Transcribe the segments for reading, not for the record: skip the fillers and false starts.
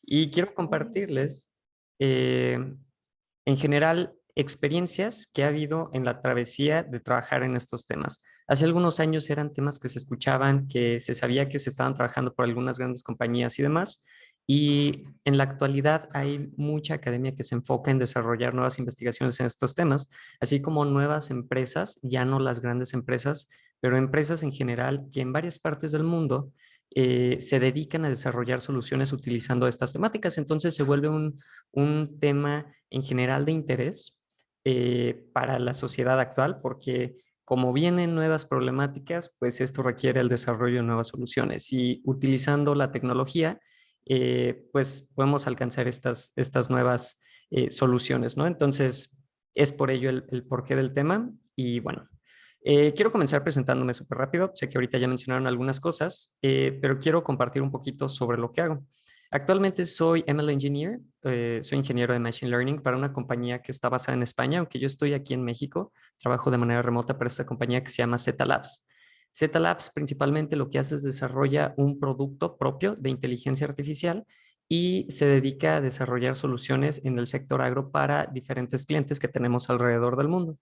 Y quiero compartirles, eh, en general, experiencias que ha habido en la travesía de trabajar en estos temas. Hace algunos años eran temas que se escuchaban, que se sabía que se estaban trabajando por algunas grandes compañías y demás. Y en la actualidad hay mucha academia que se enfoca en desarrollar nuevas investigaciones en estos temas, así como nuevas empresas, ya no las grandes empresas, pero empresas en general que en varias partes del mundo se dedican a desarrollar soluciones utilizando estas temáticas. Entonces se vuelve un tema en general de interés para la sociedad actual, porque como vienen nuevas problemáticas, pues esto requiere el desarrollo de nuevas soluciones y utilizando la tecnología, pues podemos alcanzar estas nuevas soluciones, ¿no? Entonces, es por ello el porqué del tema y bueno. Quiero comenzar presentándome súper rápido. Sé que ahorita ya mencionaron algunas cosas, pero quiero compartir un poquito sobre lo que hago. Actualmente soy ML Engineer, soy ingeniero de Machine Learning para una compañía que está basada en España, aunque yo estoy aquí en México, trabajo de manera remota para esta compañía que se llama Zeta Labs. Zeta Labs principalmente lo que hace es desarrolla un producto propio de inteligencia artificial y se dedica a desarrollar soluciones en el sector agro para diferentes clientes que tenemos alrededor del mundo.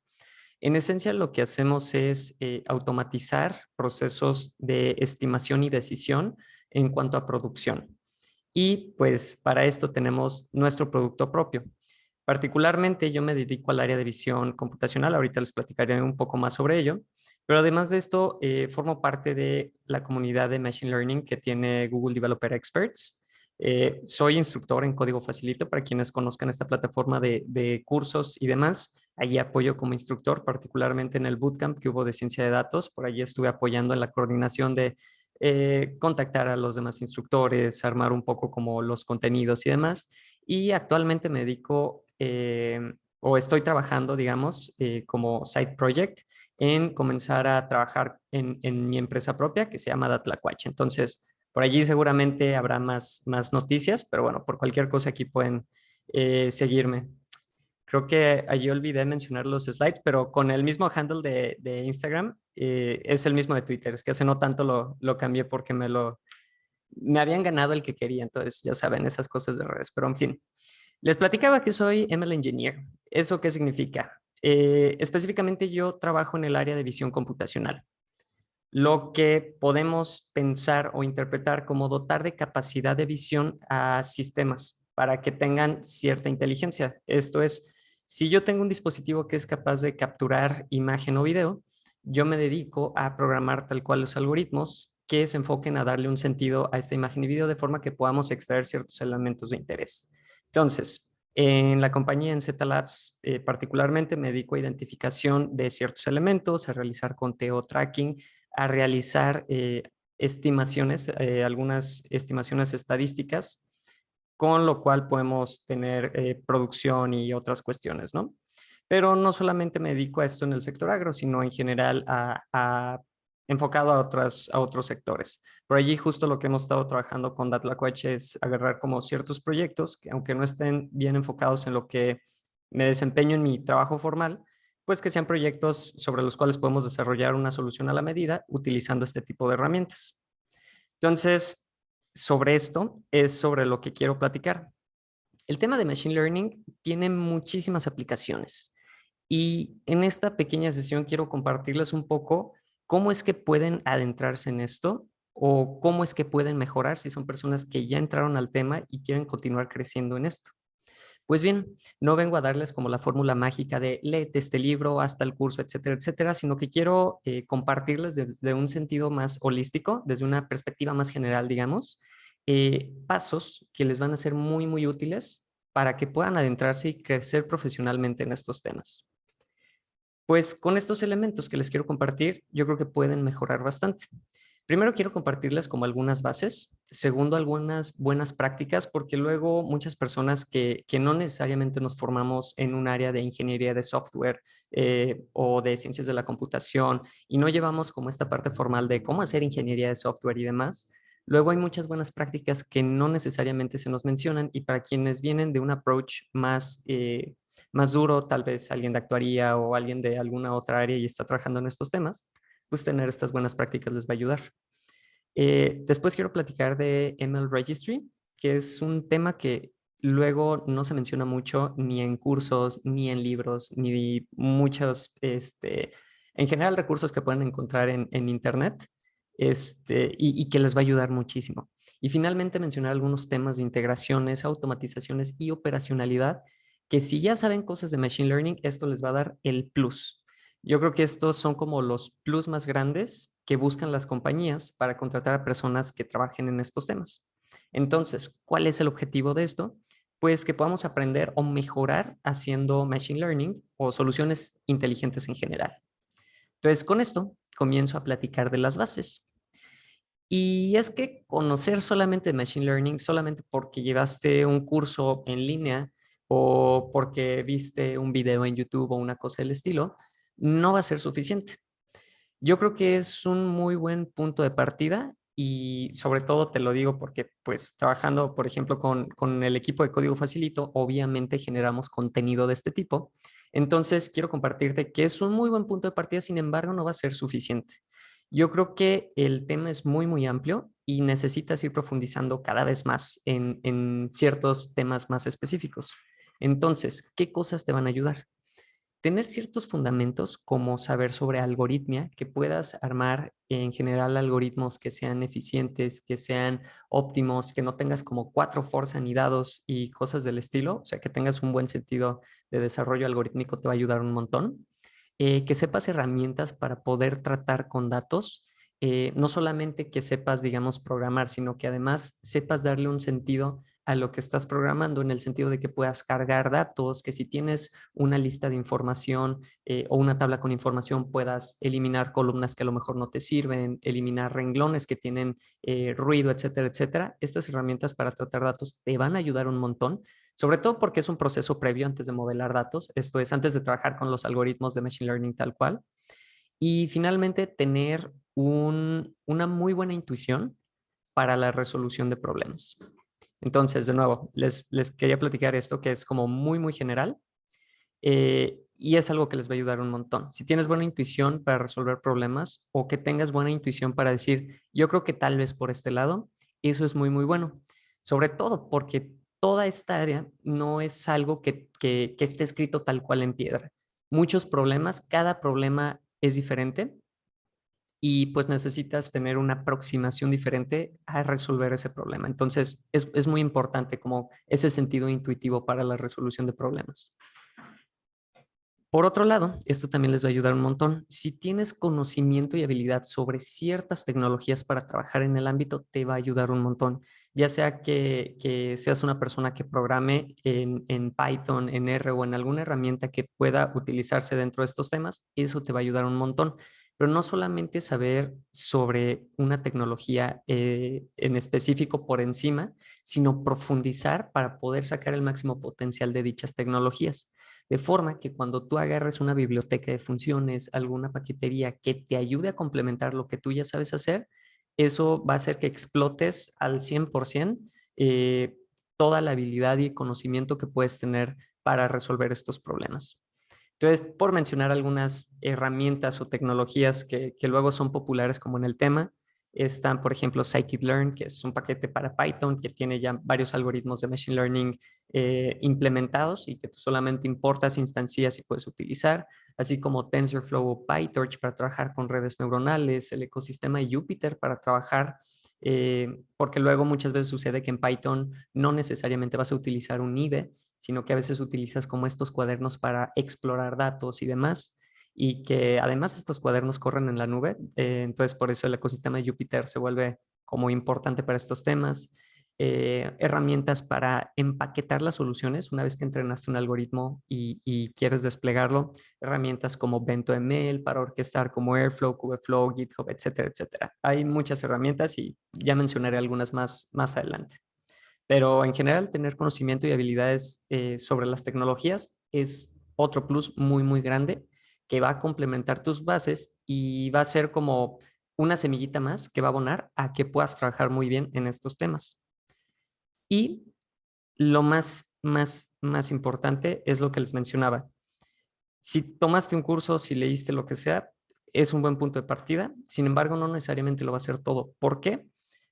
En esencia, lo que hacemos es automatizar procesos de estimación y decisión en cuanto a producción. Y pues para esto tenemos nuestro producto propio. Particularmente yo me dedico al área de visión computacional, ahorita les platicaré un poco más sobre ello, pero además de esto formo parte de la comunidad de Machine Learning que tiene Google Developer Experts. Soy instructor en Código Facilito para quienes conozcan esta plataforma de cursos y demás. Allí apoyo como instructor, particularmente en el bootcamp que hubo de ciencia de datos. Por allí estuve apoyando en la coordinación de contactar a los demás instructores, armar un poco como los contenidos y demás. Y actualmente me dedico o estoy trabajando, digamos, como side project en comenzar a trabajar en mi empresa propia que se llama Datlacuache. Entonces, por allí seguramente habrá más noticias, pero bueno, por cualquier cosa aquí pueden seguirme. Creo que allí olvidé mencionar los slides, pero con el mismo handle de Instagram es el mismo de Twitter. Es que hace no tanto lo cambié porque me habían ganado el que quería, entonces ya saben, esas cosas de redes, pero en fin. Les platicaba que soy ML Engineer. ¿Eso qué significa? Específicamente yo trabajo en el área de visión computacional, lo que podemos pensar o interpretar como dotar de capacidad de visión a sistemas para que tengan cierta inteligencia. Esto es, si yo tengo un dispositivo que es capaz de capturar imagen o video, yo me dedico a programar tal cual los algoritmos que se enfoquen a darle un sentido a esta imagen y video de forma que podamos extraer ciertos elementos de interés. Entonces, en la compañía en Z Labs, particularmente me dedico a identificación de ciertos elementos, a realizar conteo tracking, a realizar estimaciones, algunas estimaciones estadísticas, con lo cual podemos tener producción y otras cuestiones, ¿no? Pero no solamente me dedico a esto en el sector agro, sino en general enfocado a otros sectores. Por allí justo lo que hemos estado trabajando con Datlacuache es agarrar como ciertos proyectos que aunque no estén bien enfocados en lo que me desempeño en mi trabajo formal, pues que sean proyectos sobre los cuales podemos desarrollar una solución a la medida utilizando este tipo de herramientas. Entonces, sobre esto es sobre lo que quiero platicar. El tema de Machine Learning tiene muchísimas aplicaciones y en esta pequeña sesión quiero compartirles un poco cómo es que pueden adentrarse en esto o cómo es que pueden mejorar si son personas que ya entraron al tema y quieren continuar creciendo en esto. Pues bien, no vengo a darles como la fórmula mágica de léete este libro, hasta el curso, etcétera, etcétera, sino que quiero compartirles desde un sentido más holístico, desde una perspectiva más general, digamos, pasos que les van a ser muy, muy útiles para que puedan adentrarse y crecer profesionalmente en estos temas. Pues con estos elementos que les quiero compartir, yo creo que pueden mejorar bastante. Primero quiero compartirles como algunas bases, segundo algunas buenas prácticas, porque luego muchas personas que no necesariamente nos formamos en un área de ingeniería de software o de ciencias de la computación y no llevamos como esta parte formal de cómo hacer ingeniería de software y demás, luego hay muchas buenas prácticas que no necesariamente se nos mencionan y para quienes vienen de un approach más duro, tal vez alguien de actuaría o alguien de alguna otra área y está trabajando en estos temas, pues tener estas buenas prácticas les va a ayudar. Después quiero platicar de ML Registry. que es un tema que luego no se menciona mucho ni en cursos, ni en libros, ni muchos, en general recursos que pueden encontrar en Internet, y que les va a ayudar muchísimo. Y finalmente mencionar algunos temas de integraciones, automatizaciones y operacionalidad, que si ya saben cosas de Machine Learning, esto les va a dar el plus. Yo creo que estos son como los plus más grandes que buscan las compañías para contratar a personas que trabajen en estos temas. Entonces, ¿cuál es el objetivo de esto? Pues que podamos aprender o mejorar haciendo Machine Learning o soluciones inteligentes en general. Entonces, con esto comienzo a platicar de las bases. Y es que conocer solamente Machine Learning, solamente porque llevaste un curso en línea o porque viste un video en YouTube o una cosa del estilo, no va a ser suficiente. Yo creo que es un muy buen punto de partida y sobre todo te lo digo porque pues trabajando, por ejemplo, con el equipo de Código Facilito, obviamente generamos contenido de este tipo. Entonces, quiero compartirte que es un muy buen punto de partida, sin embargo, no va a ser suficiente. Yo creo que el tema es muy, muy amplio y necesitas ir profundizando cada vez más en ciertos temas más específicos. Entonces, ¿qué cosas te van a ayudar? Tener ciertos fundamentos como saber sobre algoritmia, que puedas armar en general algoritmos que sean eficientes, que sean óptimos, que no tengas como 4 anidados y cosas del estilo, o sea, que tengas un buen sentido de desarrollo algorítmico te va a ayudar un montón. Que sepas herramientas para poder tratar con datos, no solamente que sepas, digamos, programar, sino que además sepas darle un sentido a lo que estás programando en el sentido de que puedas cargar datos, que si tienes una lista de información o una tabla con información puedas eliminar columnas que a lo mejor no te sirven, eliminar renglones que tienen ruido, etcétera, etcétera. Estas herramientas para tratar datos te van a ayudar un montón, sobre todo porque es un proceso previo antes de modelar datos, esto es antes de trabajar con los algoritmos de Machine Learning tal cual. Y finalmente, tener una muy buena intuición para la resolución de problemas. Entonces, de nuevo, les quería platicar esto que es como muy, muy general y es algo que les va a ayudar un montón. Si tienes buena intuición para resolver problemas o que tengas buena intuición para decir, yo creo que tal vez por este lado, eso es muy, muy bueno. Sobre todo porque toda esta área no es algo que esté escrito tal cual en piedra. Muchos problemas, cada problema es diferente y pues necesitas tener una aproximación diferente a resolver ese problema. Entonces, es muy importante como ese sentido intuitivo para la resolución de problemas. Por otro lado, esto también les va a ayudar un montón. Si tienes conocimiento y habilidad sobre ciertas tecnologías para trabajar en el ámbito, te va a ayudar un montón. Ya sea que seas una persona que programe en Python, en R o en alguna herramienta que pueda utilizarse dentro de estos temas, eso te va a ayudar un montón. Pero no solamente saber sobre una tecnología en específico por encima, sino profundizar para poder sacar el máximo potencial de dichas tecnologías. De forma que cuando tú agarres una biblioteca de funciones, alguna paquetería que te ayude a complementar lo que tú ya sabes hacer, eso va a hacer que explotes al 100% toda la habilidad y conocimiento que puedes tener para resolver estos problemas. Entonces, por mencionar algunas herramientas o tecnologías que luego son populares como en el tema, están, por ejemplo, scikit-learn, que es un paquete para Python que tiene ya varios algoritmos de Machine Learning implementados y que tú solamente importas, instancias y puedes utilizar, así como TensorFlow o PyTorch para trabajar con redes neuronales, el ecosistema de Jupyter para trabajar, porque luego muchas veces sucede que en Python no necesariamente vas a utilizar un IDE, sino que a veces utilizas como estos cuadernos para explorar datos y demás, y que además estos cuadernos corren en la nube, entonces por eso el ecosistema de Jupyter se vuelve como importante para estos temas. Herramientas para empaquetar las soluciones una vez que entrenaste un algoritmo y quieres desplegarlo, herramientas como BentoML para orquestar como Airflow, Kubeflow, GitHub, etcétera, etcétera. Hay muchas herramientas y ya mencionaré algunas más adelante. Pero en general, tener conocimiento y habilidades sobre las tecnologías es otro plus muy, muy grande que va a complementar tus bases y va a ser como una semillita más que va a abonar a que puedas trabajar muy bien en estos temas. Y lo más importante es lo que les mencionaba. Si tomaste un curso, si leíste lo que sea, es un buen punto de partida. Sin embargo, no necesariamente lo va a hacer todo. ¿Por qué?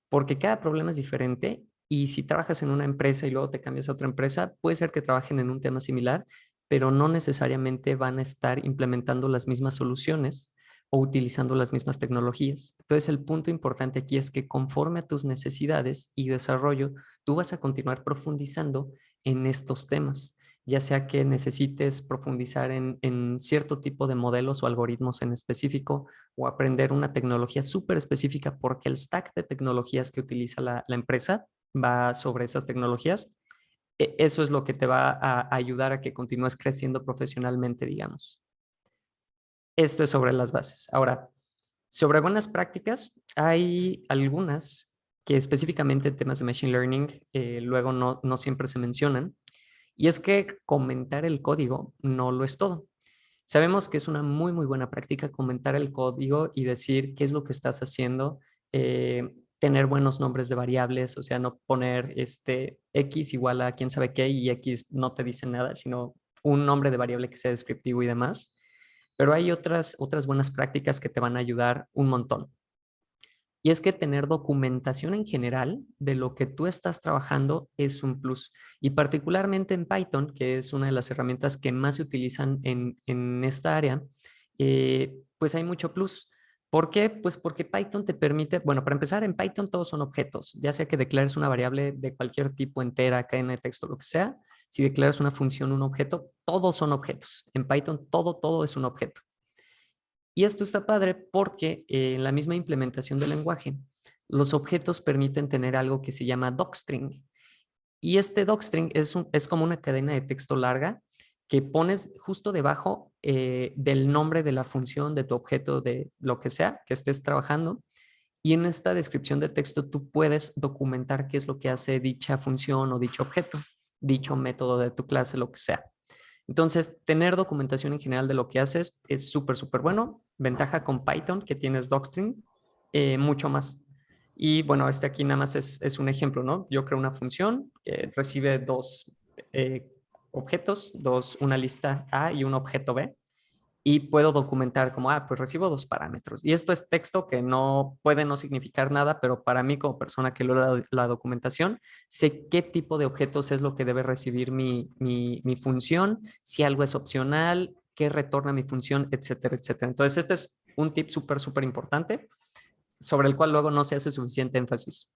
Porque cada problema es diferente y si trabajas en una empresa y luego te cambias a otra empresa, puede ser que trabajen en un tema similar, pero no necesariamente van a estar implementando las mismas soluciones o utilizando las mismas tecnologías. Entonces, el punto importante aquí es que conforme a tus necesidades y desarrollo, tú vas a continuar profundizando en estos temas, ya sea que necesites profundizar en cierto tipo de modelos o algoritmos en específico o aprender una tecnología súper específica porque el stack de tecnologías que utiliza la empresa va sobre esas tecnologías. Eso es lo que te va a ayudar a que continúes creciendo profesionalmente, digamos. Esto es sobre las bases. Ahora, sobre buenas prácticas, hay algunas que específicamente en temas de Machine Learning luego no siempre se mencionan. Y es que comentar el código no lo es todo. Sabemos que es una muy buena práctica comentar el código y decir qué es lo que estás haciendo, tener buenos nombres de variables, o sea, no poner X igual a quién sabe qué y X no te dice nada, sino un nombre de variable que sea descriptivo y demás. Pero hay otras buenas prácticas que te van a ayudar un montón. Y es que tener documentación en general de lo que tú estás trabajando es un plus. Y particularmente en Python, que es una de las herramientas que más se utilizan en esta área, pues hay mucho plus. ¿Por qué? Pues porque Python te permite, bueno, para empezar, en Python todos son objetos, ya sea que declares una variable de cualquier tipo, entera, cadena de texto, lo que sea. Si declaras una función, un objeto, todos son objetos. En Python todo es un objeto. Y esto está padre porque en la misma implementación del lenguaje, los objetos permiten tener algo que se llama docstring. Y este docstring es como una cadena de texto larga que pones justo debajo del nombre de la función, de tu objeto, de lo que sea que estés trabajando. Y en esta descripción de texto tú puedes documentar qué es lo que hace dicha función o dicho objeto, dicho método de tu clase, lo que sea. Entonces, tener documentación en general de lo que haces es súper bueno. Ventaja con Python, que tienes docstring, mucho más. Y bueno, este aquí nada más es un ejemplo, ¿no? Yo creo una función que recibe dos objetos, una lista A y un objeto B y puedo documentar como, pues recibo dos parámetros. Y esto es texto que no puede no significar nada, pero para mí como persona que leo la documentación, sé qué tipo de objetos es lo que debe recibir mi función, si algo es opcional, qué retorna mi función, etcétera, etcétera. Entonces, este es un tip súper importante sobre el cual luego no se hace suficiente énfasis.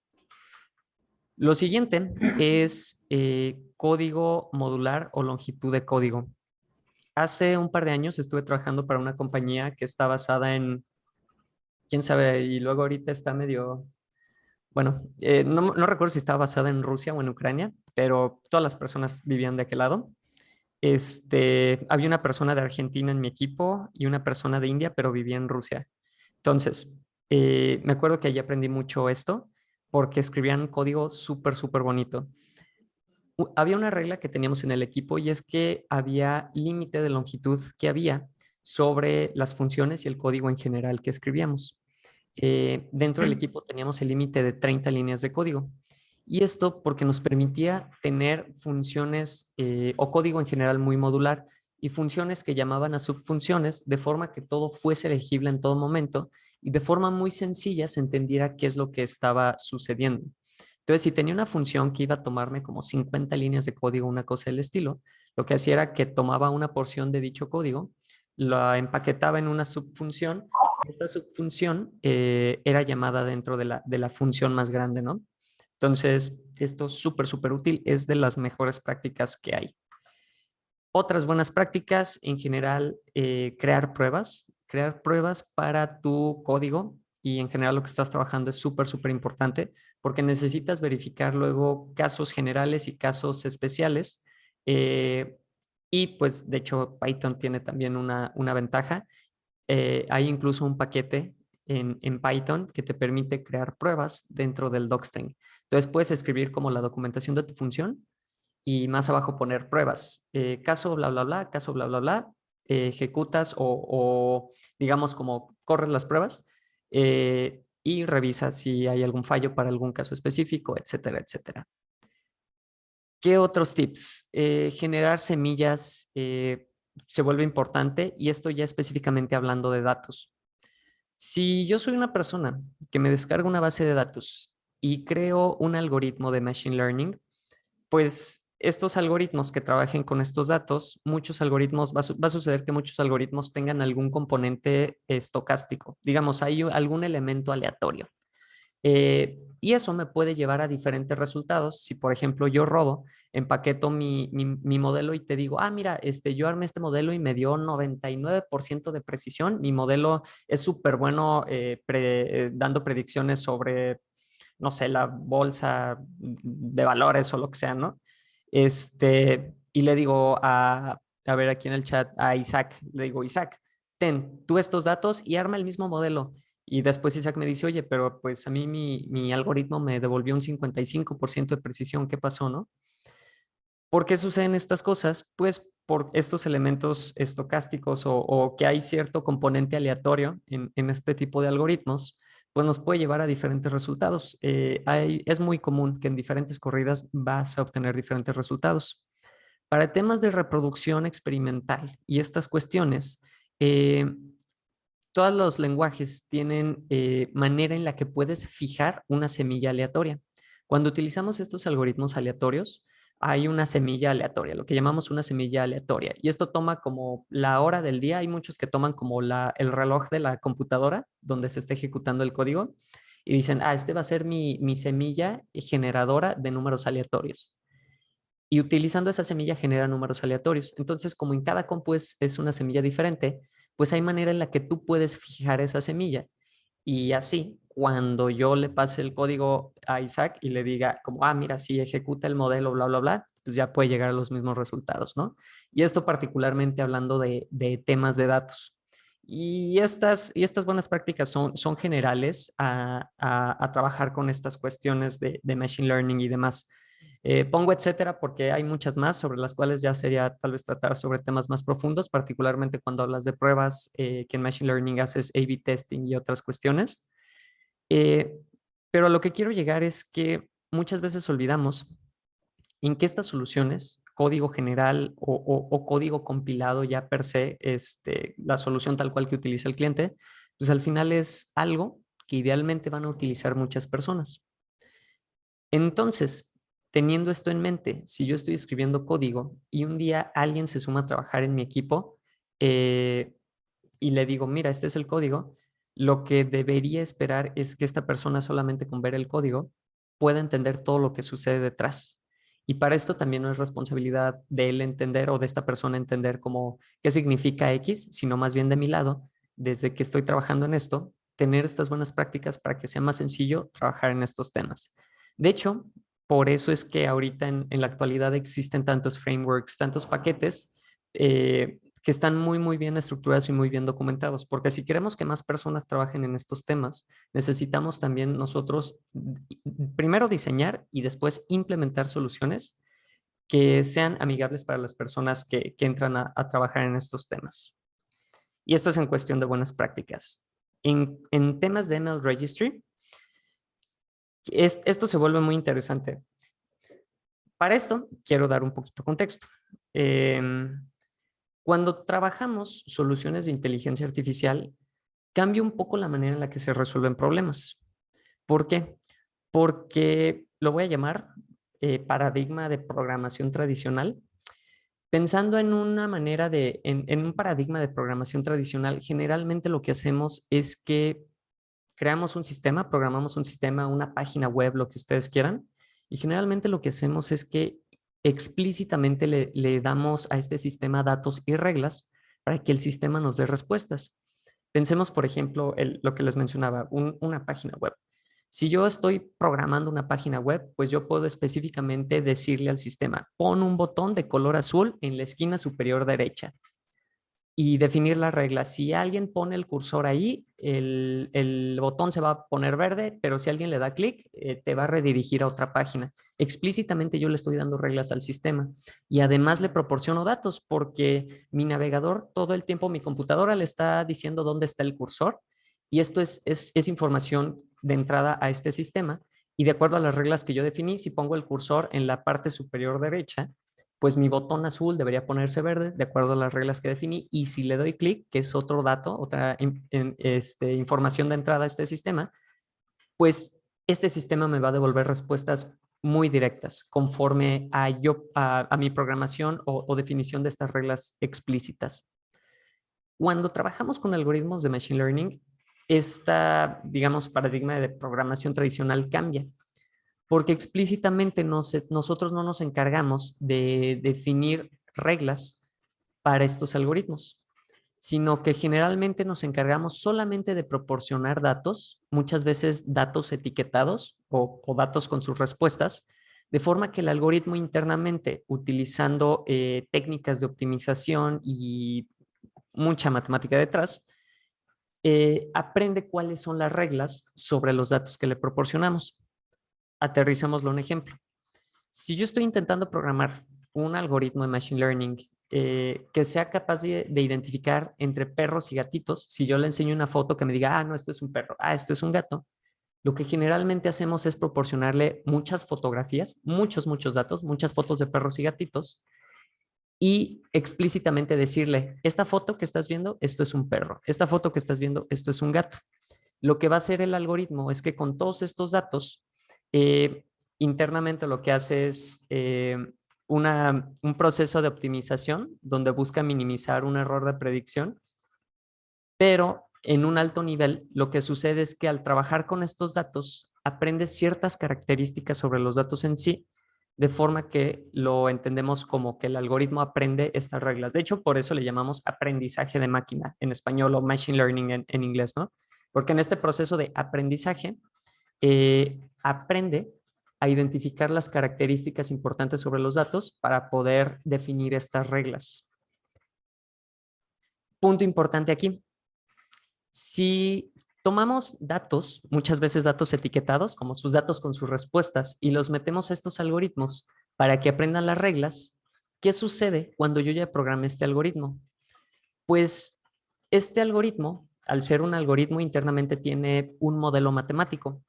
Lo siguiente es código modular o longitud de código. Hace un par de años estuve trabajando para una compañía que está basada en, quién sabe, y luego ahorita está medio, bueno, no recuerdo si estaba basada en Rusia o en Ucrania, pero todas las personas vivían de aquel lado. Había una persona de Argentina en mi equipo y una persona de India, pero vivía en Rusia. Entonces, me acuerdo que allí aprendí mucho esto porque escribían código súper bonito. Había una regla que teníamos en el equipo y es que había límite de longitud que había sobre las funciones y el código en general que escribíamos. Dentro del equipo teníamos el límite de 30 líneas de código. Y esto porque nos permitía tener funciones o código en general muy modular y funciones que llamaban a subfunciones de forma que todo fuese legible en todo momento y de forma muy sencilla se entendiera qué es lo que estaba sucediendo. Entonces, si tenía una función que iba a tomarme como 50 líneas de código, una cosa del estilo, lo que hacía era que tomaba una porción de dicho código, la empaquetaba en una subfunción. Esta subfunción era llamada dentro de la función más grande, ¿no? Entonces, esto es súper útil, es de las mejores prácticas que hay. Otras buenas prácticas, en general, crear pruebas para tu código y en general lo que estás trabajando es súper importante porque necesitas verificar luego casos generales y casos especiales. eh, y pues, de hecho, Python tiene también una ventaja. Hay incluso un paquete en Python que te permite crear pruebas dentro del docstring. Entonces, puedes escribir como la documentación de tu función y más abajo poner pruebas. Caso bla, caso bla, ejecutas o digamos como corres las pruebas y revisas si hay algún fallo para algún caso específico, etcétera, etcétera. ¿Qué otros tips? Generar semillas se vuelve importante y esto ya específicamente hablando de datos. Si yo soy una persona que me descarga una base de datos y creo un algoritmo de Machine Learning, pues estos algoritmos que trabajen con estos datos, muchos algoritmos, va a suceder que muchos algoritmos tengan algún componente estocástico. Digamos, hay algún elemento aleatorio. Y eso me puede llevar a diferentes resultados. Si, por ejemplo, yo robo, empaqueto mi modelo y te digo, ah, mira, yo armé este modelo y me dio 99% de precisión. Mi modelo es súper bueno dando predicciones sobre, no sé, la bolsa de valores o lo que sea, ¿no? Y le digo a ver aquí en el chat, a Isaac, le digo, Isaac, ten tú estos datos y arma el mismo modelo. Y después Isaac me dice, oye, pero pues a mí mi algoritmo me devolvió un 55% de precisión, ¿qué pasó, no? ¿Por qué suceden estas cosas? Pues por estos elementos estocásticos o que hay cierto componente aleatorio en este tipo de algoritmos, pues nos puede llevar a diferentes resultados. Es muy común que en diferentes corridas vas a obtener diferentes resultados. Para temas de reproducción experimental y estas cuestiones, eh, todos los lenguajes tienen manera en la que puedes fijar una semilla aleatoria. Cuando utilizamos estos algoritmos aleatorios, hay una semilla aleatoria, lo que llamamos una semilla aleatoria. Y esto toma como la hora del día. Hay muchos que toman como el reloj de la computadora donde se está ejecutando el código y dicen, ah, este va a ser mi semilla generadora de números aleatorios. Y utilizando esa semilla genera números aleatorios. Entonces, como en cada compu es una semilla diferente, pues hay manera en la que tú puedes fijar esa semilla. Y así, cuando yo le pase el código a Isaac y le diga como, ah, mira, si ejecuta el modelo, bla, bla, bla, pues ya puede llegar a los mismos resultados, ¿no? Y esto particularmente hablando de temas de datos. Y estas buenas prácticas son generales a trabajar con estas cuestiones de Machine Learning y demás. Pongo etcétera porque hay muchas más sobre las cuales ya sería tal vez tratar sobre temas más profundos, particularmente cuando hablas de pruebas, que en Machine Learning haces A/B testing y otras cuestiones. Eh, pero a lo que quiero llegar es que muchas veces olvidamos en que estas soluciones, código general o código compilado ya per se, la solución tal cual que utiliza el cliente, pues al final es algo que idealmente van a utilizar muchas personas. Entonces, teniendo esto en mente, si yo estoy escribiendo código y un día alguien se suma a trabajar en mi equipo eh, y le digo, mira, este es el código, lo que debería esperar es que esta persona solamente con ver el código pueda entender todo lo que sucede detrás. Y para esto también no es responsabilidad de él entender o de esta persona entender cómo, qué significa X, sino más bien de mi lado, desde que estoy trabajando en esto, tener estas buenas prácticas para que sea más sencillo trabajar en estos temas. De hecho, por eso es que ahorita en la actualidad existen tantos frameworks, tantos paquetes que están muy, muy bien estructurados y muy bien documentados, porque si queremos que más personas trabajen en estos temas, necesitamos también nosotros primero diseñar y después implementar soluciones que sean amigables para las personas que entran a trabajar en estos temas. Y esto es en cuestión de buenas prácticas. En temas de ML Registry, esto se vuelve muy interesante. Para esto, quiero dar un poquito de contexto. Cuando trabajamos soluciones de inteligencia artificial, cambia un poco la manera en la que se resuelven problemas. ¿Por qué? Porque lo voy a llamar paradigma de programación tradicional. Pensando en una manera en un paradigma de programación tradicional, generalmente lo que hacemos es que creamos un sistema, programamos un sistema, una página web, lo que ustedes quieran, y generalmente lo que hacemos es que explícitamente le damos a este sistema datos y reglas para que el sistema nos dé respuestas. Pensemos, por ejemplo, lo que les mencionaba, una página web. Si yo estoy programando una página web, pues yo puedo específicamente decirle al sistema, pon un botón de color azul en la esquina superior derecha y definir las reglas. Si alguien pone el cursor ahí, el botón se va a poner verde, pero si alguien le da clic, te va a redirigir a otra página. Explícitamente yo le estoy dando reglas al sistema y además le proporciono datos porque mi navegador todo el tiempo, mi computadora le está diciendo dónde está el cursor y esto es información de entrada a este sistema y de acuerdo a las reglas que yo definí, si pongo el cursor en la parte superior derecha, pues mi botón azul debería ponerse verde de acuerdo a las reglas que definí y si le doy clic, que es otro dato, otra información de entrada a este sistema, pues este sistema me va a devolver respuestas muy directas conforme a mi programación o definición de estas reglas explícitas. Cuando trabajamos con algoritmos de Machine Learning, esta, digamos, paradigma de programación tradicional cambia, porque explícitamente nosotros no nos encargamos de definir reglas para estos algoritmos, sino que generalmente nos encargamos solamente de proporcionar datos, muchas veces datos etiquetados o datos con sus respuestas, de forma que el algoritmo internamente, utilizando técnicas de optimización y mucha matemática detrás, aprende cuáles son las reglas sobre los datos que le proporcionamos. Aterricémoslo un ejemplo. Si yo estoy intentando programar un algoritmo de Machine Learning que sea capaz de identificar entre perros y gatitos, si yo le enseño una foto que me diga, ah, no, esto es un perro, ah, esto es un gato, lo que generalmente hacemos es proporcionarle muchas fotografías, muchos datos, muchas fotos de perros y gatitos, y explícitamente decirle, esta foto que estás viendo, esto es un perro, esta foto que estás viendo, esto es un gato. Lo que va a hacer el algoritmo es que con todos estos datos, eh, internamente lo que hace es un proceso de optimización donde busca minimizar un error de predicción, pero en un alto nivel lo que sucede es que al trabajar con estos datos, aprende ciertas características sobre los datos en sí, de forma que lo entendemos como que el algoritmo aprende estas reglas. De hecho, por eso le llamamos aprendizaje de máquina en español o machine learning en inglés, ¿no? Porque en este proceso de aprendizaje, aprende a identificar las características importantes sobre los datos para poder definir estas reglas. Punto importante aquí. Si tomamos datos, muchas veces datos etiquetados, como sus datos con sus respuestas, y los metemos a estos algoritmos para que aprendan las reglas, ¿qué sucede cuando yo ya programé este algoritmo? Pues este algoritmo, al ser un algoritmo, internamente tiene un modelo matemático.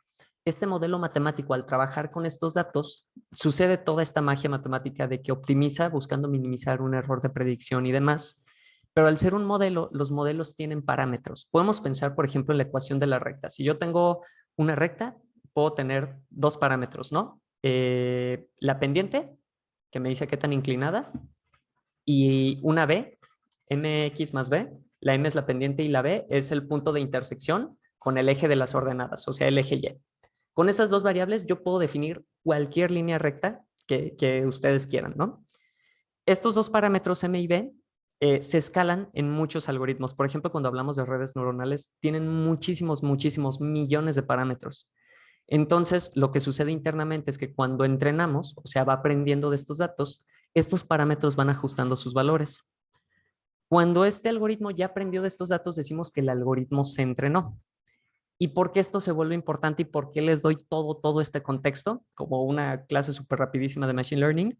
Este modelo matemático, al trabajar con estos datos, sucede toda esta magia matemática de que optimiza buscando minimizar un error de predicción y demás. Pero al ser un modelo, los modelos tienen parámetros. Podemos pensar, por ejemplo, en la ecuación de la recta. Si yo tengo una recta, puedo tener dos parámetros, ¿no? La pendiente, que me dice qué tan inclinada, y una b, mx más b. La m es la pendiente y la b es el punto de intersección con el eje de las ordenadas, o sea, el eje y. Con esas dos variables yo puedo definir cualquier línea recta que ustedes quieran, ¿no? Estos dos parámetros M y B se escalan en muchos algoritmos. Por ejemplo, cuando hablamos de redes neuronales, tienen muchísimos millones de parámetros. Entonces, lo que sucede internamente es que cuando entrenamos, o sea, va aprendiendo de estos datos, estos parámetros van ajustando sus valores. Cuando este algoritmo ya aprendió de estos datos, decimos que el algoritmo se entrenó. ¿Y por qué esto se vuelve importante y por qué les doy todo este contexto? Como una clase súper rapidísima de Machine Learning.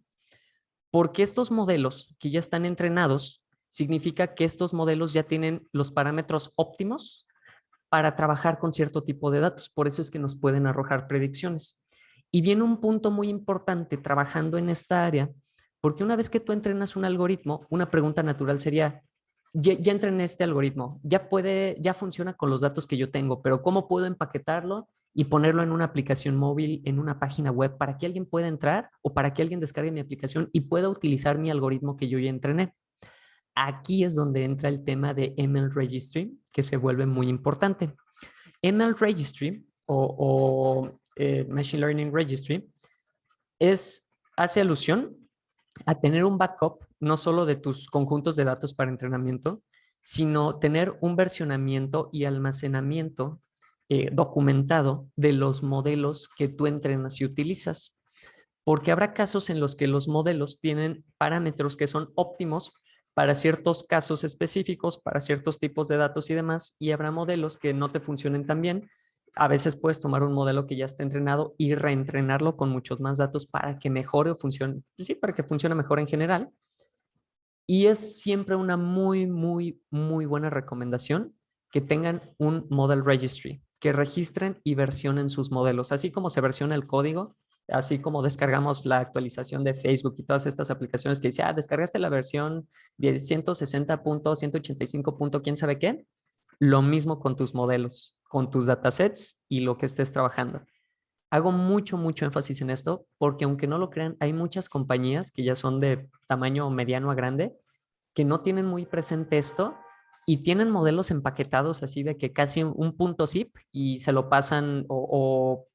Porque estos modelos que ya están entrenados, significa que estos modelos ya tienen los parámetros óptimos para trabajar con cierto tipo de datos. Por eso es que nos pueden arrojar predicciones. Y viene un punto muy importante trabajando en esta área, porque una vez que tú entrenas un algoritmo, una pregunta natural sería, ya entrené este algoritmo, ya funciona con los datos que yo tengo, pero ¿cómo puedo empaquetarlo y ponerlo en una aplicación móvil, en una página web, para que alguien pueda entrar o para que alguien descargue mi aplicación y pueda utilizar mi algoritmo que yo ya entrené? Aquí es donde entra el tema de ML Registry, que se vuelve muy importante. ML Registry o Machine Learning Registry hace alusión a tener un backup no solo de tus conjuntos de datos para entrenamiento, sino tener un versionamiento y almacenamiento documentado de los modelos que tú entrenas y utilizas. Porque habrá casos en los que los modelos tienen parámetros que son óptimos para ciertos casos específicos, para ciertos tipos de datos y demás, y habrá modelos que no te funcionen tan bien. A veces puedes tomar un modelo que ya está entrenado y reentrenarlo con muchos más datos para que mejore o funcione, sí, para que funcione mejor en general. Y es siempre una muy buena recomendación que tengan un Model Registry, que registren y versionen sus modelos, así como se versiona el código, así como descargamos la actualización de Facebook y todas estas aplicaciones que dice, descargaste la versión 160.185. ¿Quién sabe qué? Lo mismo con tus modelos, con tus datasets y lo que estés trabajando. Hago mucho énfasis en esto porque aunque no lo crean, hay muchas compañías que ya son de tamaño mediano a grande que no tienen muy presente esto y tienen modelos empaquetados así de que casi un punto zip y se lo pasan o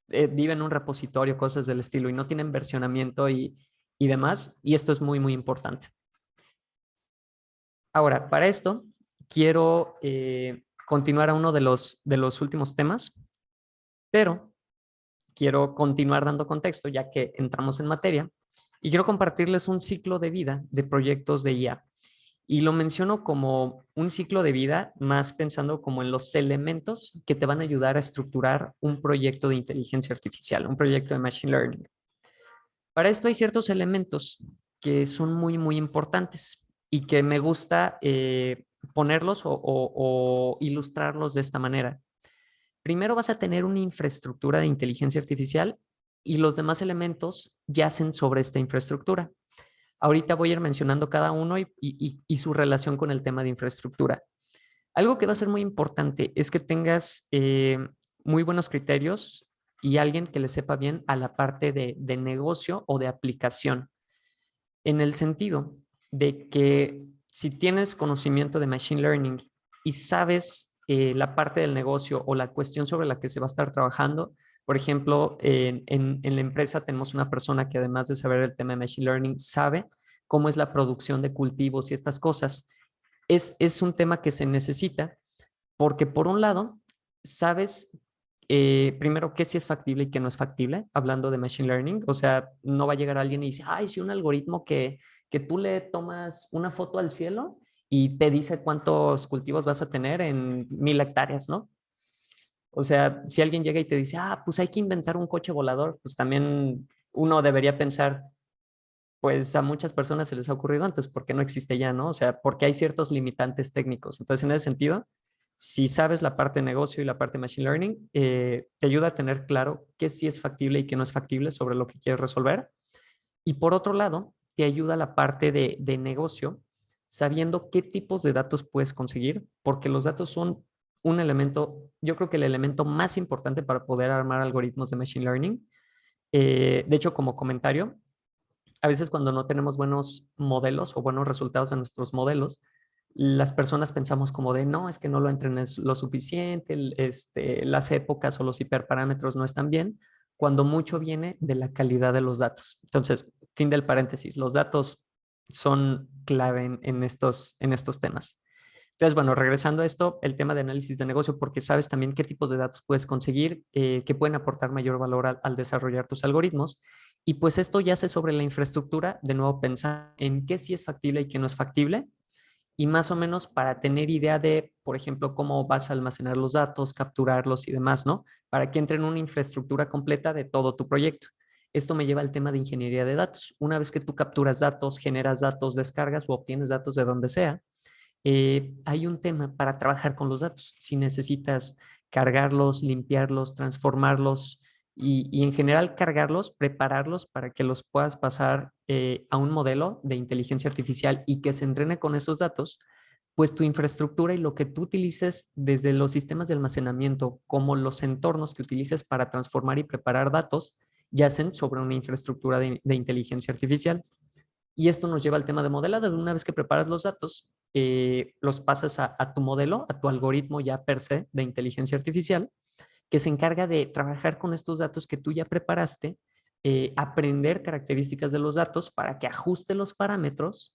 viven en un repositorio, cosas del estilo y no tienen versionamiento y demás. Y esto es muy importante. Ahora, para esto quiero continuar a uno de los últimos temas, pero quiero continuar dando contexto ya que entramos en materia y quiero compartirles un ciclo de vida de proyectos de IA. Y lo menciono como un ciclo de vida, más pensando como en los elementos que te van a ayudar a estructurar un proyecto de inteligencia artificial, un proyecto de machine learning. Para esto hay ciertos elementos que son muy importantes y que me gusta ponerlos o ilustrarlos de esta manera. Primero vas a tener una infraestructura de inteligencia artificial y los demás elementos yacen sobre esta infraestructura. Ahorita voy a ir mencionando cada uno y su relación con el tema de infraestructura. Algo que va a ser muy importante es que tengas muy buenos criterios y alguien que le sepa bien a la parte de negocio o de aplicación, en el sentido de que si tienes conocimiento de Machine Learning y sabes la parte del negocio o la cuestión sobre la que se va a estar trabajando, por ejemplo, en la empresa tenemos una persona que además de saber el tema de Machine Learning, sabe cómo es la producción de cultivos y estas cosas. Es un tema que se necesita porque por un lado, sabes primero qué sí es factible y qué no es factible, hablando de Machine Learning. O sea, no va a llegar alguien y dice, ay, sí, un algoritmo que tú le tomas una foto al cielo y te dice cuántos cultivos vas a tener en 1000 hectáreas, ¿no? O sea, si alguien llega y te dice, ah, pues hay que inventar un coche volador, pues también uno debería pensar, pues a muchas personas se les ha ocurrido antes, ¿por qué no existe ya, no? O sea, porque hay ciertos limitantes técnicos. Entonces, en ese sentido, si sabes la parte de negocio y la parte de machine learning, te ayuda a tener claro qué sí es factible y qué no es factible sobre lo que quieres resolver. Y por otro lado, te ayuda la parte de negocio, sabiendo qué tipos de datos puedes conseguir, porque los datos son un elemento, yo creo que el elemento más importante para poder armar algoritmos de machine learning. De hecho, como comentario, a veces cuando no tenemos buenos modelos o buenos resultados de nuestros modelos, las personas pensamos como de, no, es que no lo entrenes lo suficiente, las épocas o los hiperparámetros no están bien, cuando mucho viene de la calidad de los datos. Entonces, fin del paréntesis, los datos son clave en estos temas. Entonces, bueno, regresando a esto, el tema de análisis de negocio, porque sabes también qué tipos de datos puedes conseguir que pueden aportar mayor valor al desarrollar tus algoritmos. Y pues esto ya se sobre la infraestructura, de nuevo pensar en qué sí es factible y qué no es factible, y más o menos para tener idea de, por ejemplo, cómo vas a almacenar los datos, capturarlos y demás, ¿no? Para que entre en una infraestructura completa de todo tu proyecto. Esto me lleva al tema de ingeniería de datos. Una vez que tú capturas datos, generas datos, descargas o obtienes datos de donde sea, hay un tema para trabajar con los datos. Si necesitas cargarlos, limpiarlos, transformarlos y en general cargarlos, prepararlos para que los puedas pasar a un modelo de inteligencia artificial y que se entrene con esos datos, pues tu infraestructura y lo que tú utilices desde los sistemas de almacenamiento como los entornos que utilices para transformar y preparar datos, yacen sobre una infraestructura de inteligencia artificial. Y esto nos lleva al tema de modelado. Una vez que preparas los datos, los pasas a tu modelo, a tu algoritmo ya per se de inteligencia artificial, que se encarga de trabajar con estos datos que tú ya preparaste, aprender características de los datos para que ajuste los parámetros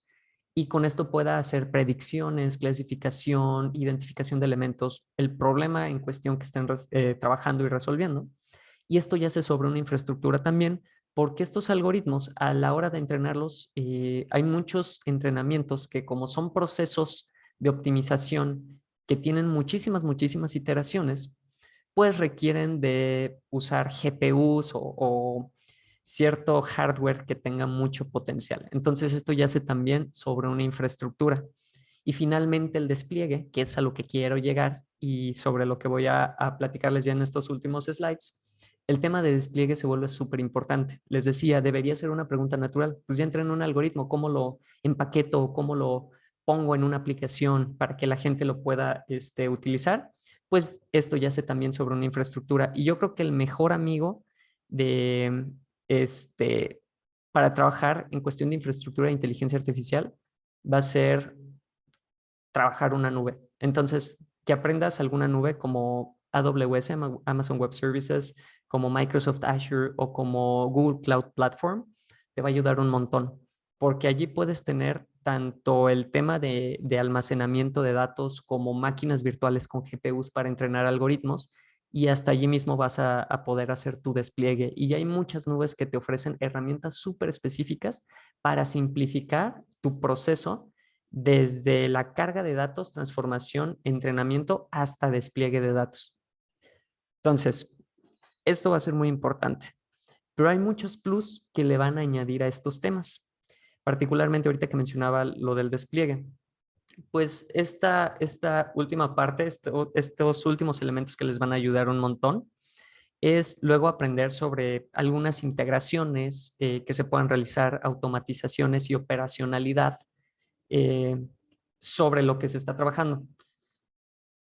y con esto pueda hacer predicciones, clasificación, identificación de elementos, el problema en cuestión que estén trabajando y resolviendo. Y esto ya se sobre una infraestructura también, porque estos algoritmos, a la hora de entrenarlos, hay muchos entrenamientos que como son procesos de optimización que tienen muchísimas iteraciones, pues requieren de usar GPUs o cierto hardware que tenga mucho potencial. Entonces esto ya se también sobre una infraestructura. Y finalmente el despliegue, que es a lo que quiero llegar y sobre lo que voy a platicarles ya en estos últimos slides. El tema de despliegue se vuelve súper importante. Les decía, debería ser una pregunta natural. Pues ya entré en un algoritmo, ¿cómo lo empaqueto? ¿Cómo lo pongo en una aplicación para que la gente lo pueda utilizar? pues esto ya sé también sobre una infraestructura. Y yo creo que el mejor amigo de este para trabajar en cuestión de infraestructura e inteligencia artificial va a ser trabajar una nube. Entonces, que aprendas alguna nube como AWS, Amazon Web Services, como Microsoft Azure o como Google Cloud Platform, te va a ayudar un montón, porque allí puedes tener tanto el tema de almacenamiento de datos como máquinas virtuales con GPUs para entrenar algoritmos y hasta allí mismo vas a poder hacer tu despliegue. Y hay muchas nubes que te ofrecen herramientas súper específicas para simplificar tu proceso desde la carga de datos, transformación, entrenamiento hasta despliegue de datos. Entonces, esto va a ser muy importante, pero hay muchos plus que le van a añadir a estos temas, particularmente ahorita que mencionaba lo del despliegue. Pues esta última parte, estos últimos elementos que les van a ayudar un montón, es luego aprender sobre algunas integraciones que se puedan realizar, automatizaciones y operacionalidad eh, sobre lo que se está trabajando.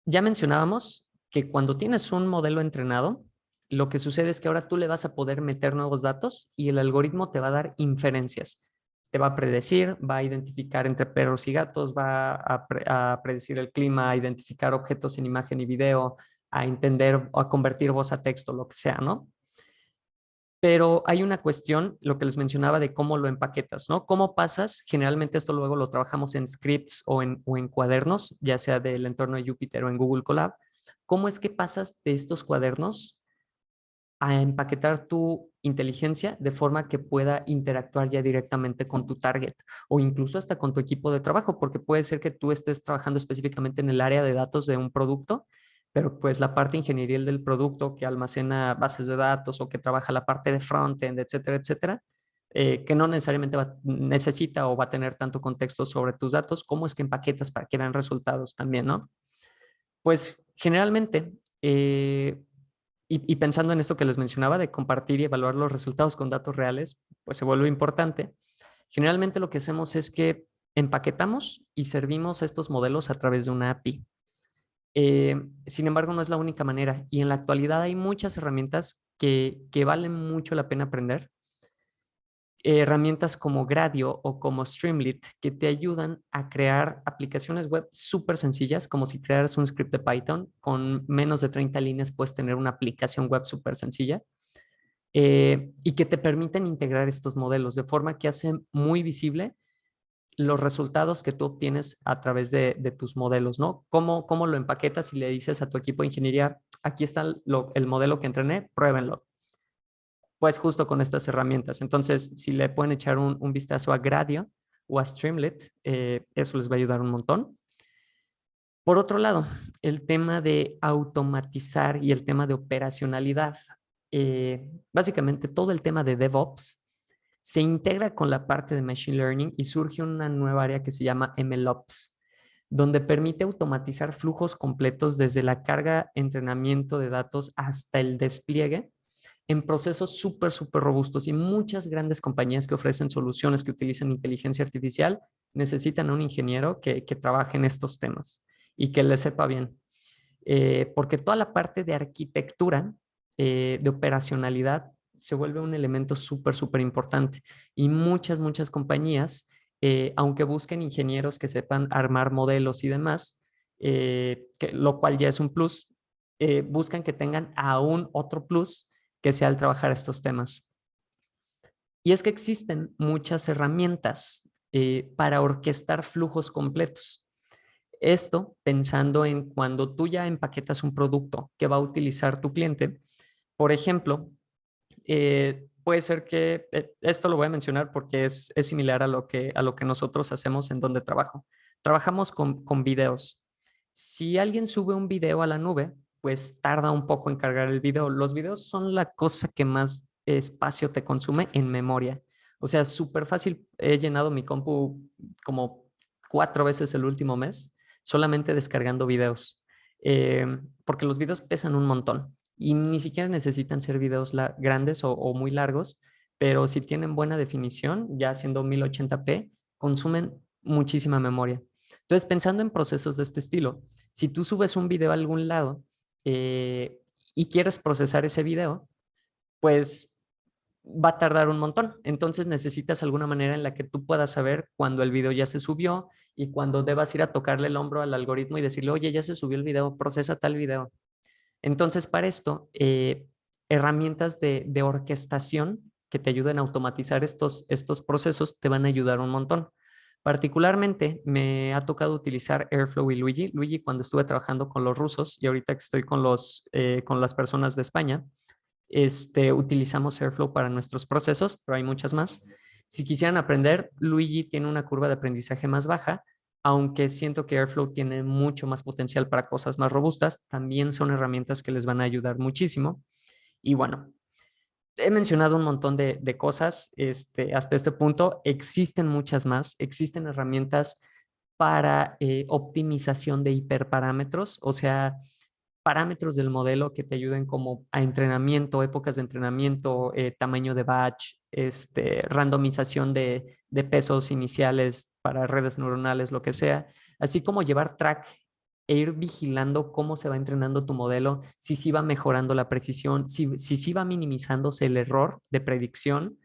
Ya mencionábamos que cuando tienes un modelo entrenado, lo que sucede es que ahora tú le vas a poder meter nuevos datos y el algoritmo te va a dar inferencias. Te va a predecir, va a identificar entre perros y gatos, va a predecir el clima, a identificar objetos en imagen y video, a entender o a convertir voz a texto, lo que sea, ¿no? Pero hay una cuestión, lo que les mencionaba de cómo lo empaquetas, ¿no? ¿Cómo pasas? Generalmente esto luego lo trabajamos en scripts o en cuadernos, ya sea del entorno de Jupyter o en Google Colab. ¿Cómo es que pasas de estos cuadernos a empaquetar tu inteligencia de forma que pueda interactuar ya directamente con tu target o incluso hasta con tu equipo de trabajo? Porque puede ser que tú estés trabajando específicamente en el área de datos de un producto, pero pues la parte ingenieril del producto que almacena bases de datos o que trabaja la parte de frontend, etcétera, etcétera, que no necesariamente necesita o va a tener tanto contexto sobre tus datos, ¿cómo es que empaquetas para que vean resultados también, no? Pues generalmente, y pensando en esto que les mencionaba de compartir y evaluar los resultados con datos reales, pues se vuelve importante. Generalmente lo que hacemos es que empaquetamos y servimos estos modelos a través de una API. Sin embargo, no es la única manera y en la actualidad hay muchas herramientas que valen mucho la pena aprender. Herramientas como Gradio o como Streamlit que te ayudan a crear aplicaciones web súper sencillas, como si crearas un script de Python con menos de 30 líneas puedes tener una aplicación web súper sencilla y que te permiten integrar estos modelos de forma que hacen muy visible los resultados que tú obtienes a través de tus modelos, ¿no? ¿Cómo lo empaquetas y le dices a tu equipo de ingeniería, aquí está el modelo que entrené, pruébenlo? Pues justo con estas herramientas. Entonces, si le pueden echar un vistazo a Gradio o a Streamlit, eso les va a ayudar un montón. Por otro lado, el tema de automatizar y el tema de operacionalidad. Básicamente todo el tema de DevOps se integra con la parte de Machine Learning y surge una nueva área que se llama MLOps, donde permite automatizar flujos completos desde la carga, entrenamiento de datos hasta el despliegue en procesos súper robustos y muchas grandes compañías que ofrecen soluciones que utilizan inteligencia artificial necesitan a un ingeniero que trabaje en estos temas y que le sepa bien. Porque toda la parte de arquitectura, de operacionalidad, se vuelve un elemento súper importante. Y muchas compañías, aunque busquen ingenieros que sepan armar modelos y demás, lo cual ya es un plus, buscan que tengan aún otro plus que sea al trabajar estos temas. Y es que existen muchas herramientas para orquestar flujos completos. Esto pensando en cuando tú ya empaquetas un producto que va a utilizar tu cliente. Por ejemplo, puede ser que, esto lo voy a mencionar porque es similar a lo que nosotros hacemos en donde trabajo. Trabajamos con videos. Si alguien sube un video a la nube, pues tarda un poco en cargar el video. Los videos son la cosa que más espacio te consume en memoria. O sea, súper fácil. He llenado mi compu como 4 veces el último mes solamente descargando videos, porque los videos pesan un montón y ni siquiera necesitan ser videos grandes o muy largos, pero si tienen buena definición, ya siendo 1080p, consumen muchísima memoria. Entonces, pensando en procesos de este estilo, si tú subes un video a algún lado, eh, y quieres procesar ese video, pues va a tardar un montón. Entonces necesitas alguna manera en la que tú puedas saber cuando el video ya se subió y cuando debas ir a tocarle el hombro al algoritmo y decirle, oye, ya se subió el video, procesa tal video. Entonces, para esto, herramientas de orquestación que te ayuden a automatizar estos procesos te van a ayudar un montón. Particularmente me ha tocado utilizar Airflow y Luigi. Luigi cuando estuve trabajando con los rusos y ahorita que estoy con las personas de España, utilizamos Airflow para nuestros procesos, pero hay muchas más. Si quisieran aprender, Luigi tiene una curva de aprendizaje más baja, aunque siento que Airflow tiene mucho más potencial para cosas más robustas, también son herramientas que les van a ayudar muchísimo. Y bueno, he mencionado un montón de cosas hasta este punto. Existen muchas más, existen herramientas para optimización de hiperparámetros, o sea, parámetros del modelo que te ayuden como a entrenamiento, épocas de entrenamiento, tamaño de batch, randomización de pesos iniciales para redes neuronales, lo que sea, así como llevar track e ir vigilando cómo se va entrenando tu modelo, si sí va mejorando la precisión, si sí va minimizándose el error de predicción,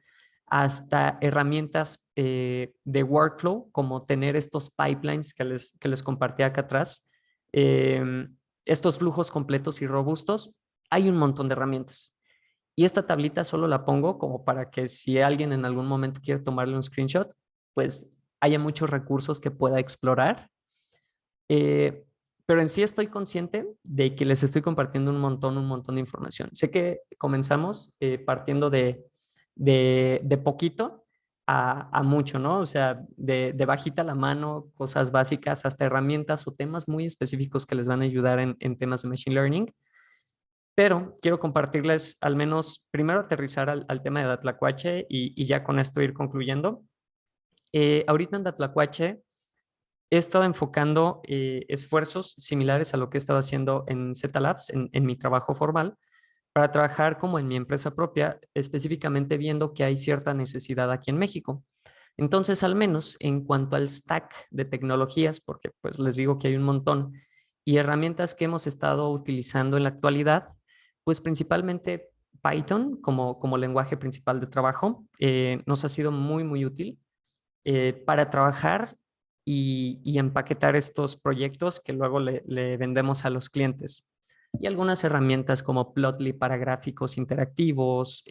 hasta herramientas de workflow, como tener estos pipelines que les compartí acá atrás, estos flujos completos y robustos. Hay un montón de herramientas. Y esta tablita solo la pongo como para que si alguien en algún momento quiere tomarle un screenshot, pues haya muchos recursos que pueda explorar. Eh, pero en sí estoy consciente de que les estoy compartiendo un montón de información. Sé que comenzamos partiendo de poquito a mucho, ¿no? O sea, de bajita la mano, cosas básicas, hasta herramientas o temas muy específicos que les van a ayudar en temas de Machine Learning. Pero quiero compartirles al menos primero aterrizar al tema de Datlacuache y ya con esto ir concluyendo. Ahorita en Datlacuache he estado enfocando esfuerzos similares a lo que he estado haciendo en Z Labs, en mi trabajo formal, para trabajar como en mi empresa propia, específicamente viendo que hay cierta necesidad aquí en México. Entonces, al menos en cuanto al stack de tecnologías, porque pues les digo que hay un montón, y herramientas que hemos estado utilizando en la actualidad, pues principalmente Python como lenguaje principal de trabajo, nos ha sido muy, muy útil para trabajar y empaquetar estos proyectos que luego le vendemos a los clientes. Y algunas herramientas como Plotly para gráficos interactivos,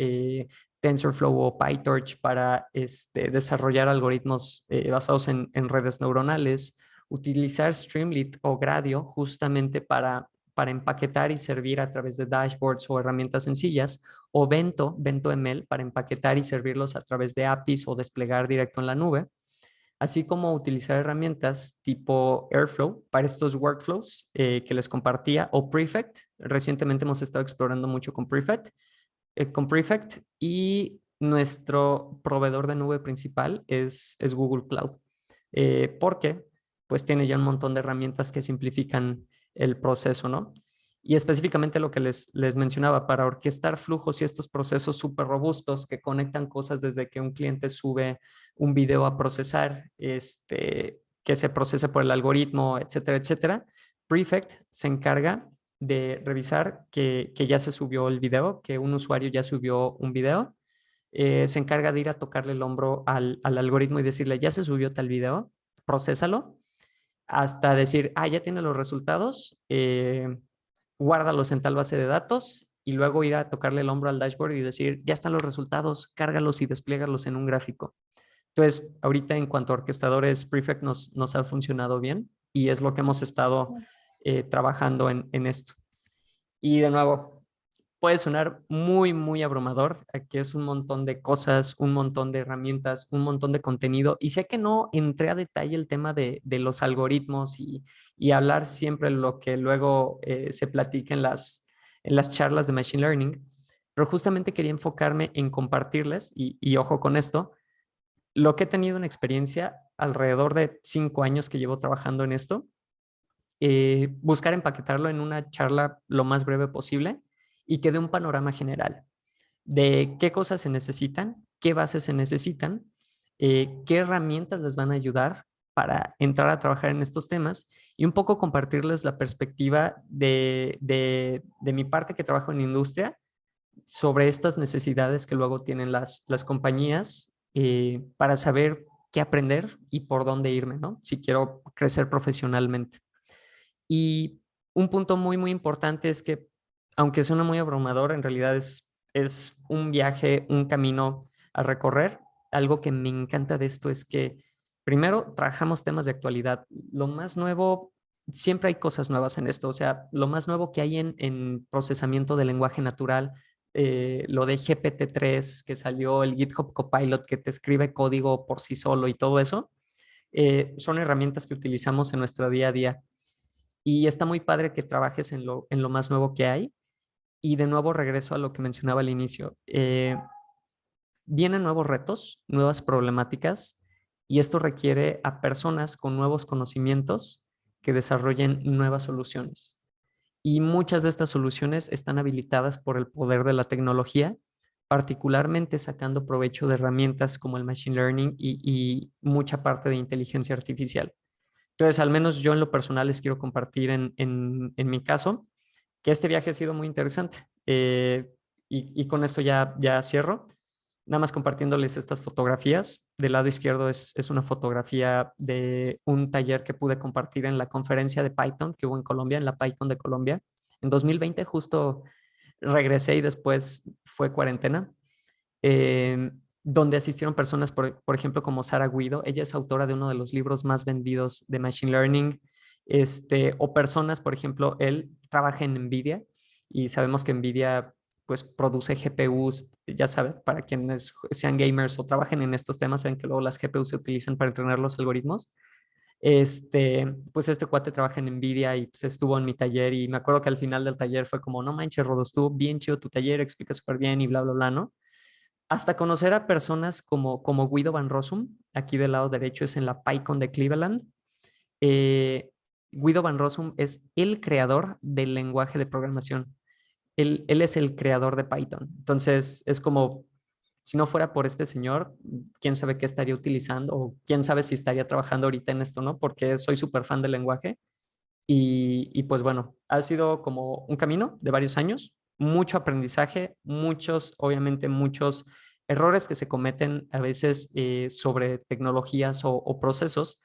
TensorFlow o PyTorch para desarrollar algoritmos basados en redes neuronales, utilizar Streamlit o Gradio justamente para empaquetar y servir a través de dashboards o herramientas sencillas, o Bento ML para empaquetar y servirlos a través de APIs o desplegar directo en la nube, así como utilizar herramientas tipo Airflow para estos workflows que les compartía, o Prefect. Recientemente hemos estado explorando mucho con Prefect, y nuestro proveedor de nube principal es Google Cloud, porque pues tiene ya un montón de herramientas que simplifican el proceso, ¿no? Y específicamente lo que les mencionaba, para orquestar flujos y estos procesos súper robustos que conectan cosas desde que un cliente sube un video a procesar, que se procese por el algoritmo, etcétera, etcétera. Prefect se encarga de revisar que ya se subió el video, que un usuario ya subió un video. Se encarga de ir a tocarle el hombro al algoritmo y decirle, ya se subió tal video, procésalo, hasta decir, ya tiene los resultados, guárdalos en tal base de datos y luego ir a tocarle el hombro al dashboard y decir, ya están los resultados, cárgalos y desplégalos en un gráfico. Entonces, ahorita en cuanto a orquestadores, Prefect nos ha funcionado bien y es lo que hemos estado trabajando en esto. Y de nuevo, puede sonar muy, muy abrumador. Aquí es un montón de cosas, un montón de herramientas, un montón de contenido. Y sé que no entré a detalle el tema de los algoritmos y hablar siempre lo que luego se platica en las charlas de Machine Learning, pero justamente quería enfocarme en compartirles, y ojo con esto, lo que he tenido en experiencia alrededor de 5 años que llevo trabajando en esto, buscar empaquetarlo en una charla lo más breve posible y que dé un panorama general de qué cosas se necesitan, qué bases se necesitan, qué herramientas les van a ayudar para entrar a trabajar en estos temas y un poco compartirles la perspectiva de mi parte que trabajo en industria sobre estas necesidades que luego tienen las compañías para saber qué aprender y por dónde irme, ¿no? Si quiero crecer profesionalmente. Y un punto muy, muy importante es que, aunque suena muy abrumador, en realidad es un viaje, un camino a recorrer. Algo que me encanta de esto es que, primero, trabajamos temas de actualidad. Lo más nuevo, siempre hay cosas nuevas en esto. O sea, lo más nuevo que hay en procesamiento de lenguaje natural, lo de GPT-3 que salió, el GitHub Copilot que te escribe código por sí solo y todo eso, son herramientas que utilizamos en nuestro día a día. Y está muy padre que trabajes en lo más nuevo que hay. Y de nuevo regreso a lo que mencionaba al inicio. Vienen nuevos retos, nuevas problemáticas, y esto requiere a personas con nuevos conocimientos que desarrollen nuevas soluciones. Y muchas de estas soluciones están habilitadas por el poder de la tecnología, particularmente sacando provecho de herramientas como el machine learning y mucha parte de inteligencia artificial. Entonces, al menos yo en lo personal les quiero compartir en mi caso que este viaje ha sido muy interesante. Y con esto ya cierro. Nada más compartiéndoles estas fotografías. Del lado izquierdo es una fotografía de un taller que pude compartir en la conferencia de Python que hubo en Colombia, en la PyCon de Colombia. En 2020 justo regresé y después fue cuarentena, donde asistieron personas, por ejemplo, como Sara Guido. Ella es autora de uno de los libros más vendidos de Machine Learning. O personas, por ejemplo, él trabaja en NVIDIA y sabemos que NVIDIA pues produce GPUs, ya saben, para quienes sean gamers o trabajen en estos temas, saben que luego las GPUs se utilizan para entrenar los algoritmos. Pues este cuate trabaja en NVIDIA y pues estuvo en mi taller y me acuerdo que al final del taller fue como, no manches, Rodo, estuvo bien chido tu taller, explica súper bien y bla, bla, bla, ¿no? Hasta conocer a personas como Guido Van Rossum, aquí del lado derecho es en la PyCon de Cleveland. Eh, Guido Van Rossum es el creador del lenguaje de programación. Él es el creador de Python. Entonces, es como, si no fuera por este señor, quién sabe qué estaría utilizando o quién sabe si estaría trabajando ahorita en esto, ¿no? Porque soy súper fan del lenguaje. Y pues bueno, ha sido como un camino de varios años, mucho aprendizaje, obviamente muchos errores que se cometen a veces sobre tecnologías o procesos,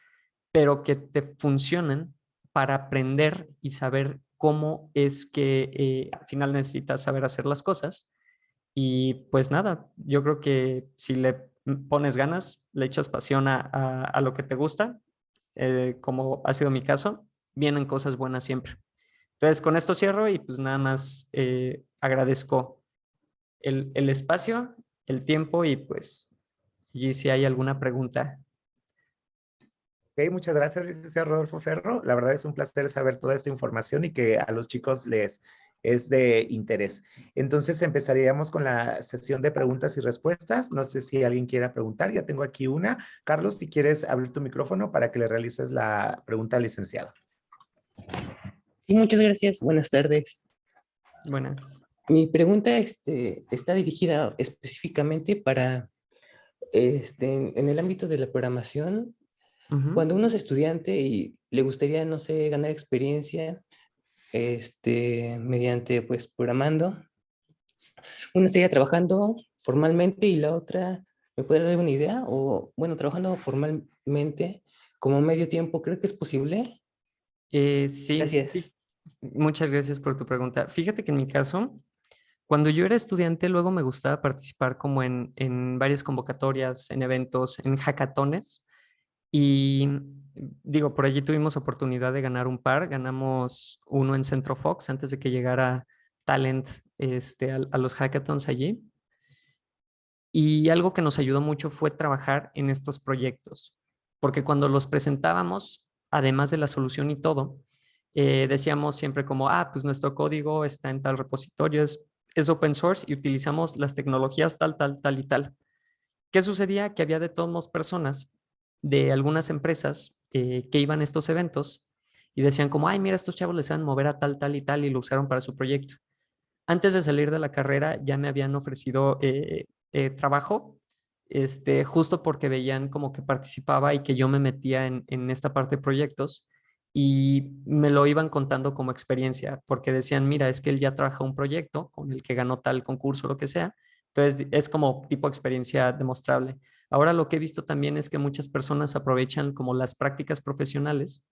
pero que te funcionan para aprender y saber cómo es que al final necesitas saber hacer las cosas. Y pues nada, yo creo que si le pones ganas, le echas pasión a lo que te gusta, como ha sido mi caso, vienen cosas buenas siempre. Entonces, con esto cierro y pues nada más agradezco el espacio, el tiempo y pues, y si hay alguna pregunta. Ok, muchas gracias, licenciado Rodolfo Ferro. La verdad es un placer saber toda esta información y que a los chicos les es de interés. Entonces empezaríamos con la sesión de preguntas y respuestas. No sé si alguien quiera preguntar. Ya tengo aquí una. Carlos, si quieres abrir tu micrófono para que le realices la pregunta al licenciado. Sí, muchas gracias. Buenas tardes. Buenas. Mi pregunta está dirigida específicamente para, en el ámbito de la programación. Cuando uno es estudiante y le gustaría, no sé, ganar experiencia, mediante, pues, programando, una estaría trabajando formalmente y la otra, ¿me puede dar una idea? O, bueno, trabajando formalmente como medio tiempo, ¿creo que es posible? Sí, Gracias. muchas gracias por tu pregunta. Fíjate que en mi caso, cuando yo era estudiante, luego me gustaba participar como en varias convocatorias, en eventos, en hackatones. Y digo, por allí tuvimos oportunidad de ganar un par. Ganamos uno en Centro Fox antes de que llegara Talent a los hackathons allí. Y algo que nos ayudó mucho fue trabajar en estos proyectos, porque cuando los presentábamos, además de la solución y todo, decíamos siempre como, pues nuestro código está en tal repositorio, es open source y utilizamos las tecnologías tal, tal, tal y tal. ¿Qué sucedía? Que había de todos modos personas de algunas empresas que iban a estos eventos y decían como, ay, mira, estos chavos les saben mover a tal, tal y tal y lo usaron para su proyecto. Antes de salir de la carrera ya me habían ofrecido trabajo justo porque veían como que participaba y que yo me metía en esta parte de proyectos y me lo iban contando como experiencia, porque decían, mira, es que él ya trabaja un proyecto con el que ganó tal concurso, lo que sea. Entonces, es como tipo experiencia demostrable. Ahora lo que he visto también es que muchas personas aprovechan como las prácticas profesionales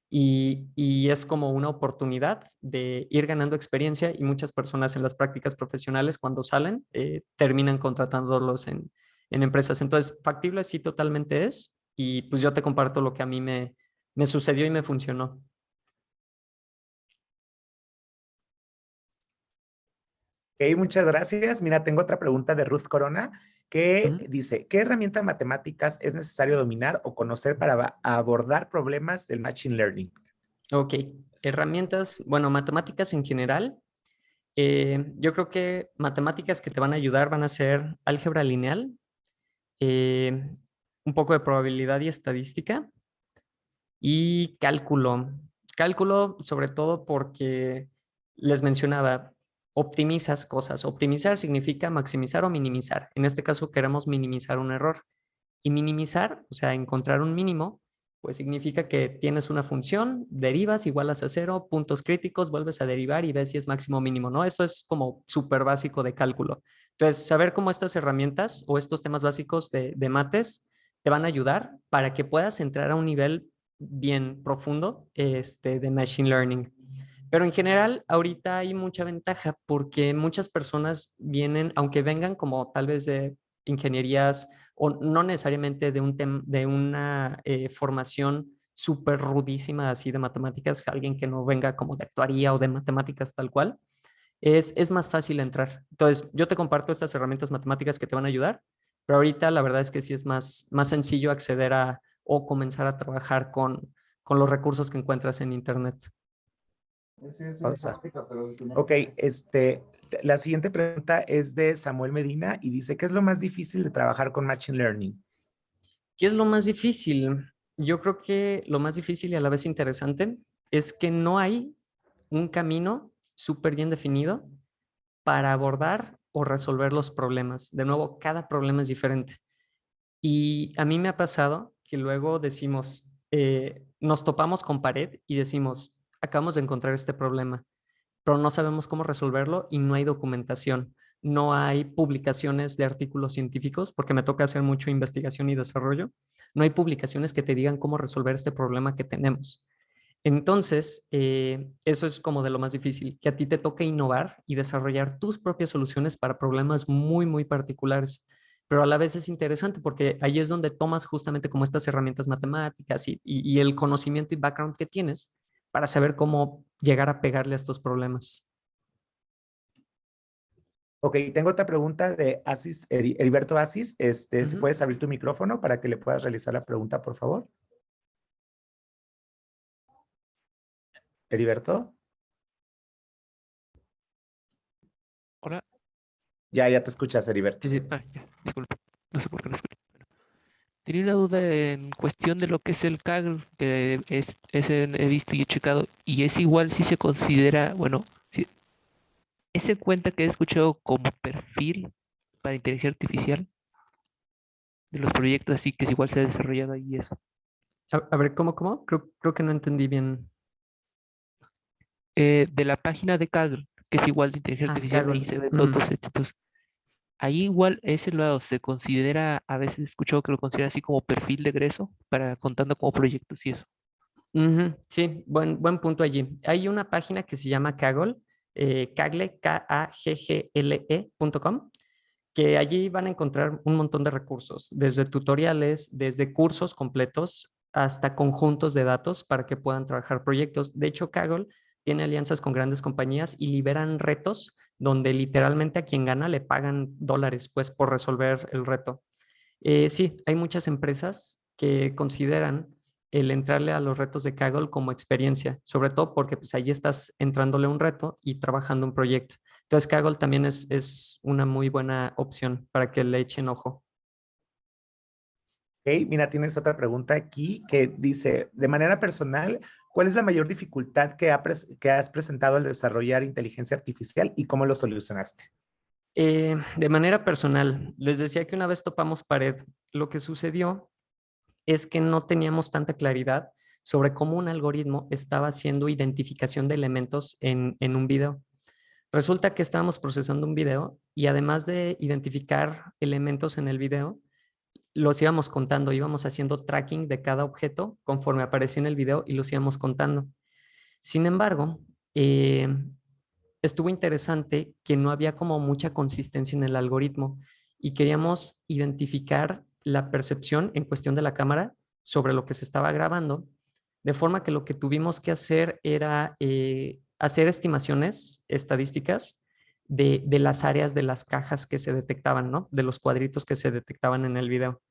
y es como una oportunidad de ir ganando experiencia y muchas personas en las prácticas profesionales cuando salen terminan contratándolos en empresas. Entonces, factible sí totalmente es y pues yo te comparto lo que a mí me sucedió y me funcionó. Ok, muchas gracias. Mira, tengo otra pregunta de Ruth Corona que Ujú. dice, ¿qué herramienta de matemáticas es necesario dominar o conocer para abordar problemas del Machine Learning? Ok, herramientas, bueno, matemáticas en general. Yo creo que matemáticas que te van a ayudar van a ser álgebra lineal, eh, un poco de probabilidad y estadística y cálculo. Cálculo sobre todo porque les mencionaba, optimizas cosas. Optimizar significa maximizar o minimizar. En este caso queremos minimizar un error. Y minimizar, o sea, encontrar un mínimo, pues significa que tienes una función, derivas, igualas a cero, puntos críticos, vuelves a derivar y ves si es máximo o mínimo, ¿no? Eso es como súper básico de cálculo. Entonces, saber cómo estas herramientas o estos temas básicos de mates te van a ayudar para que puedas entrar a un nivel bien profundo de Machine Learning. Pero en general, ahorita hay mucha ventaja porque muchas personas vienen, aunque vengan como tal vez de ingenierías o no necesariamente de una formación súper rudísima así de matemáticas, alguien que no venga como de actuaría o de matemáticas tal cual, es más fácil entrar. Entonces, yo te comparto estas herramientas matemáticas que te van a ayudar, pero ahorita la verdad es que sí es más sencillo acceder a o comenzar a trabajar con los recursos que encuentras en Internet. Pausa. Ok, la siguiente pregunta es de Samuel Medina y dice, ¿qué es lo más difícil de trabajar con Machine Learning? ¿Qué es lo más difícil? Yo creo que lo más difícil y a la vez interesante es que no hay un camino súper bien definido para abordar o resolver los problemas. De nuevo, cada problema es diferente. Y a mí me ha pasado que luego decimos, nos topamos con pared y decimos, acabamos de encontrar este problema, pero no sabemos cómo resolverlo y no hay documentación. No hay publicaciones de artículos científicos, porque me toca hacer mucho investigación y desarrollo. No hay publicaciones que te digan cómo resolver este problema que tenemos. Entonces, eso es como de lo más difícil, que a ti te toca innovar y desarrollar tus propias soluciones para problemas muy particulares. Pero a la vez es interesante porque ahí es donde tomas justamente como estas herramientas matemáticas y el conocimiento y background que tienes para saber cómo llegar a pegarle a estos problemas. Ok, tengo otra pregunta de Heriberto Asis. Si Ujú. puedes abrir tu micrófono para que le puedas realizar la pregunta, por favor. Heriberto, Hola. ya te escuchas, Heriberto. Sí, sí. Ya, disculpe. No sé por qué no escuché. Bueno, tenía una duda en cuestión de lo que es el CAGR, que he visto y he checado, y es igual si se considera, bueno, ¿es en cuenta que he escuchado como perfil para inteligencia artificial de los proyectos así que igual se ha desarrollado ahí eso? A ver, ¿cómo? Creo que no entendí bien. De la página de CAGR, que es igual de inteligencia Ah, artificial, ahí Kaggle. se ven todos Ujú. los éxitos. Ahí igual ese lado se considera, a veces he escuchado que lo considera así como perfil de egreso, para contando como proyectos y eso. Ujú, sí, buen punto allí. Hay una página que se llama Kaggle, Kaggle, Kaggle.com, que allí van a encontrar un montón de recursos, desde tutoriales, desde cursos completos, hasta conjuntos de datos para que puedan trabajar proyectos. De hecho, Kaggle tiene alianzas con grandes compañías y liberan retos donde literalmente a quien gana le pagan dólares, pues, por resolver el reto. Sí, hay muchas empresas que consideran el entrarle a los retos de Kaggle como experiencia, sobre todo porque pues allí estás entrándole un reto y trabajando un proyecto. Entonces Kaggle también es una muy buena opción para que le echen ojo. Ok, mira, tienes otra pregunta aquí que dice, de manera personal, ¿cuál es la mayor dificultad que has presentado al desarrollar inteligencia artificial y cómo lo solucionaste? De manera personal, les decía que una vez topamos pared. Lo que sucedió es que no teníamos tanta claridad sobre cómo un algoritmo estaba haciendo identificación de elementos en un video. Resulta que estábamos procesando un video y además de identificar elementos en el video, los íbamos contando, íbamos haciendo tracking de cada objeto conforme aparecía en el video y los íbamos contando. Sin embargo, estuvo interesante que no había como mucha consistencia en el algoritmo y queríamos identificar la percepción en cuestión de la cámara sobre lo que se estaba grabando, de forma que lo que tuvimos que hacer era hacer estimaciones estadísticas de las áreas de las cajas que se detectaban, ¿no? De los cuadritos que se detectaban en el video.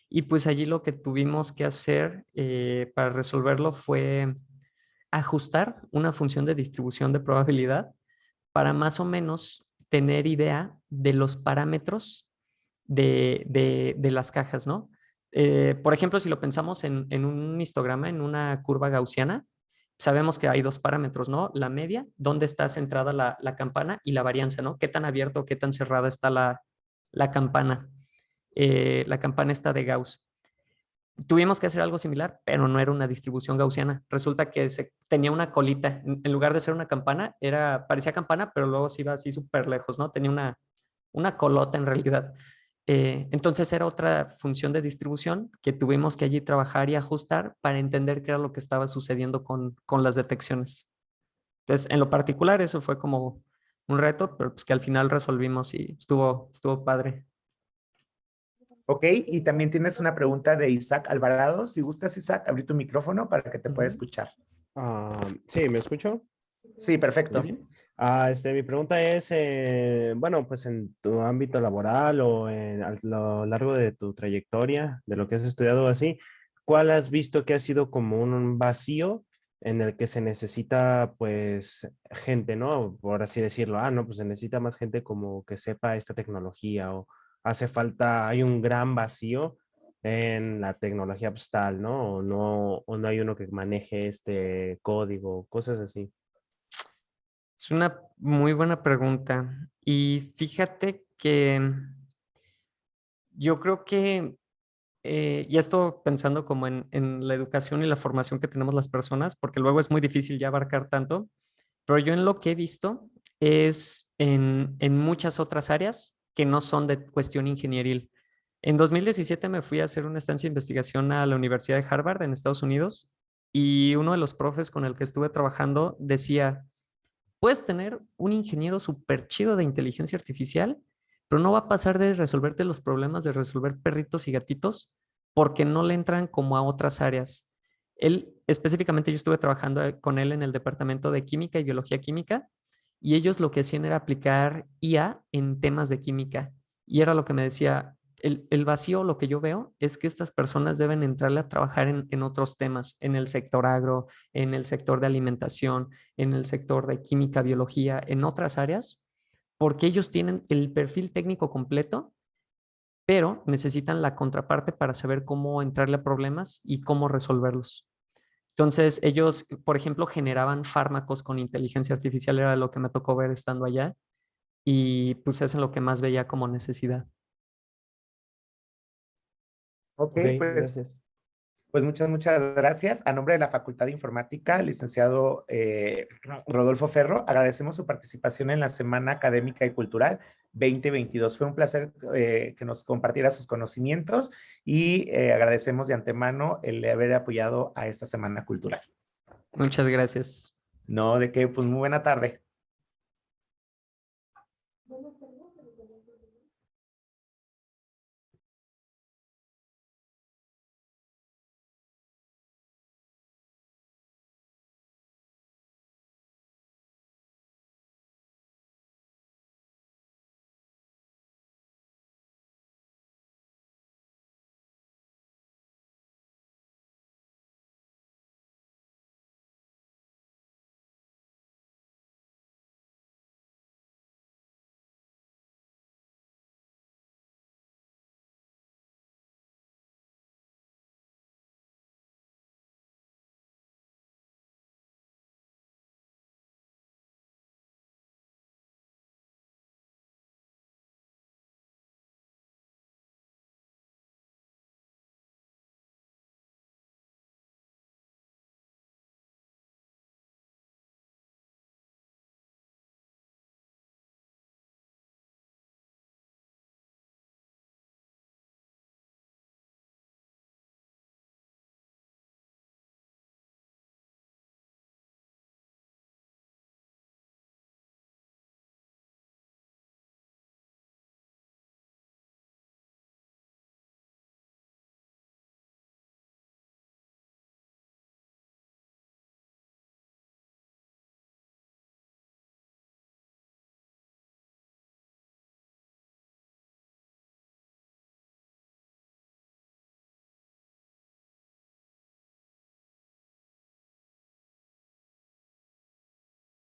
Y pues allí lo que tuvimos que hacer para resolverlo fue ajustar una función de distribución de probabilidad para más o menos tener idea de los parámetros de las cajas, ¿no? Por ejemplo, si lo pensamos en un histograma, en una curva gaussiana, sabemos que hay dos parámetros, ¿no? La media, dónde está centrada la campana, y la varianza, ¿no? Qué tan abierto o qué tan cerrada está la campana. La campana está de Gauss. Tuvimos que hacer algo similar, pero no era una distribución gaussiana. Resulta que tenía una colita. En lugar de ser una campana, parecía campana, pero luego se iba así súper lejos, ¿no? Tenía una colota en realidad. Entonces era otra función de distribución que tuvimos que allí trabajar y ajustar para entender qué era lo que estaba sucediendo con las detecciones. Entonces, en lo particular, eso fue como un reto, pero pues que al final resolvimos y estuvo padre. Ok, y también tienes una pregunta de Isaac Alvarado. Si gustas, Isaac, abrí tu micrófono para que te pueda escuchar. Sí, ¿me escucho? Sí, perfecto. Sí, sí. Mi pregunta es, bueno, pues en tu ámbito laboral o a lo largo de tu trayectoria, de lo que has estudiado así, ¿cuál has visto que ha sido como un vacío en el que se necesita, pues, gente, ¿no? Por así decirlo. No, pues se necesita más gente como que sepa esta tecnología o hace falta, hay un gran vacío en la tecnología postal, ¿no? O no hay uno que maneje este código, cosas así. Es una muy buena pregunta. Y fíjate que yo creo que, ya estoy pensando como en la educación y la formación que tenemos las personas, porque luego es muy difícil ya abarcar tanto, pero yo en lo que he visto es en muchas otras áreas que no son de cuestión ingenieril. En 2017 me fui a hacer una estancia de investigación a la Universidad de Harvard en Estados Unidos y uno de los profes con el que estuve trabajando decía: puedes tener un ingeniero súper chido de inteligencia artificial, pero no va a pasar de resolverte los problemas de resolver perritos y gatitos porque no le entran como a otras áreas. Él, específicamente, yo estuve trabajando con él en el departamento de química y biología química, y ellos lo que hacían era aplicar IA en temas de química. Y era lo que me decía: el vacío, lo que yo veo es que estas personas deben entrarle a trabajar en otros temas, en el sector agro, en el sector de alimentación, en el sector de química, biología, en otras áreas, porque ellos tienen el perfil técnico completo, pero necesitan la contraparte para saber cómo entrarle a problemas y cómo resolverlos. Entonces, ellos, por ejemplo, generaban fármacos con inteligencia artificial, era lo que me tocó ver estando allá, y pues eso es lo que más veía como necesidad. Ok, Ok, pues gracias. Pues muchas gracias. A nombre de la Facultad de Informática, licenciado Rodolfo Ferro, agradecemos su participación en la Semana Académica y Cultural 2022. Fue un placer que nos compartiera sus conocimientos y agradecemos de antemano el haber apoyado a esta Semana Cultural. Muchas gracias. No, de qué, pues muy buena tarde.